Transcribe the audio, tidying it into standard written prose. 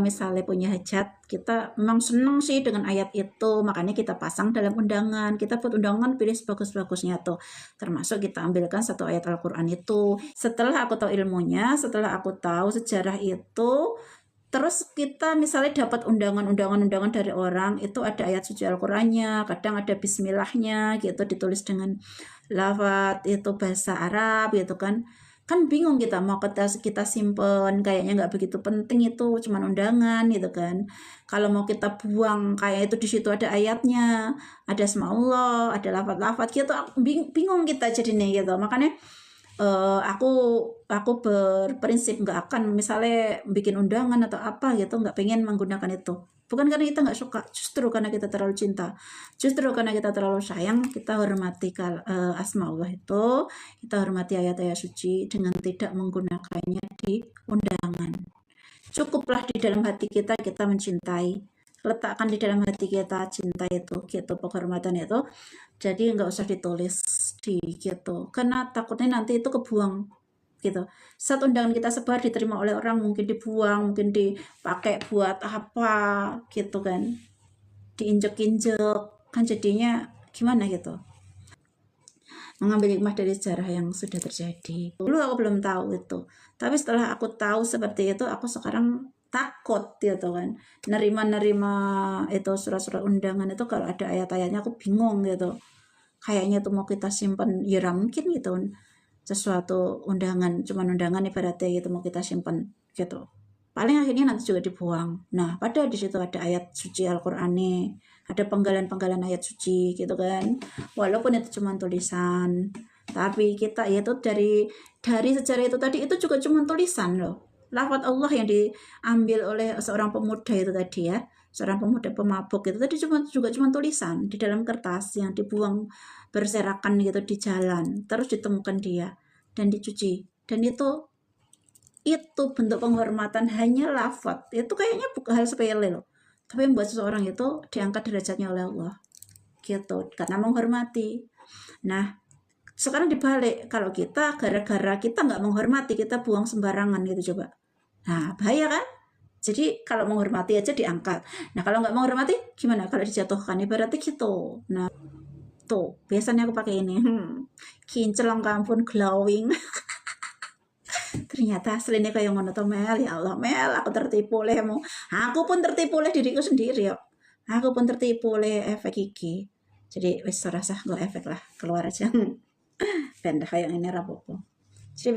misalnya punya hajat, kita memang senang sih dengan ayat itu, makanya kita pasang dalam undangan. Kita buat undangan, pilih sebagus-bagusnya tuh. Termasuk kita ambilkan satu ayat Al-Quran itu. Setelah aku tahu ilmunya, setelah aku tahu sejarah itu, terus kita misalnya dapat undangan dari orang, itu ada ayat suci Al-Qurannya, kadang ada bismillahnya gitu, ditulis dengan lafaz itu bahasa Arab gitu kan. Kan bingung kita mau kita simpen, kayaknya nggak begitu penting, itu cuman undangan gitu kan. Kalau mau kita buang, kayak itu di situ ada ayatnya, ada asma Allah, ada lafaz-lafaz gitu, bingung kita jadinya gitu. Makanya aku berprinsip nggak akan misalnya bikin undangan atau apa gitu, nggak pengen menggunakan itu. Bukan karena kita nggak suka, justru karena kita terlalu cinta, justru karena kita terlalu sayang, kita hormati asma Allah itu, kita hormati ayat-ayat suci dengan tidak menggunakannya di undangan. Cukuplah di dalam hati kita mencintai, letakkan di dalam hati kita cinta itu gitu, penghormatan itu. Jadi nggak usah ditulis di gitu, karena takutnya nanti itu kebuang gitu. Saat undangan kita sebar diterima oleh orang, mungkin dibuang, mungkin dipakai buat apa gitu kan, diinjek-injek, kan jadinya gimana gitu. Mengambil hikmah dari sejarah yang sudah terjadi. Dulu aku belum tahu itu, tapi setelah aku tahu seperti itu, aku sekarang takut gitu kan, nerima itu surat-surat undangan itu. Kalau ada ayat-ayatnya aku bingung gitu, kayaknya tuh mau kita simpan, ya mungkin gitu, sesuatu undangan, cuman undangan ibaratnya gitu, mau kita simpan gitu, paling akhirnya nanti juga dibuang. Nah, padahal di situ ada ayat suci Al-Qur'an nih, ada penggalan-penggalan ayat suci gitu kan, walaupun itu cuma tulisan, tapi kita itu dari sejarah itu tadi, itu juga cuma tulisan loh. Lafaz Allah yang diambil oleh seorang pemuda itu tadi ya, seorang pemuda pemabuk itu tadi juga cuma tulisan di dalam kertas yang dibuang berserakan gitu di jalan, terus ditemukan dia dan dicuci, dan itu bentuk penghormatan, hanya lafaz itu kayaknya bukan hal sepele loh, tapi membuat seseorang itu diangkat derajatnya oleh Allah gitu, karena menghormati. Nah, sekarang dibalik, kalau kita gara-gara kita nggak menghormati, kita buang sembarangan gitu coba. Nah, bahaya kan? Jadi kalau menghormati aja diangkat. Nah, kalau nggak menghormati gimana? Kalau dijatuhkan, ibaratnya gitu. Nah, tuh biasanya aku pakai ini. Kinclong kampun glowing. Ternyata aslinya kayak ngono to Mel. Ya Allah Mel, aku tertipu olehmu. Aku pun tertipu oleh diriku sendiri yo. Aku pun tertipu oleh efek iki. Jadi wis rasa gue efek lah, keluar aja. Pendah kayak ini rapopo.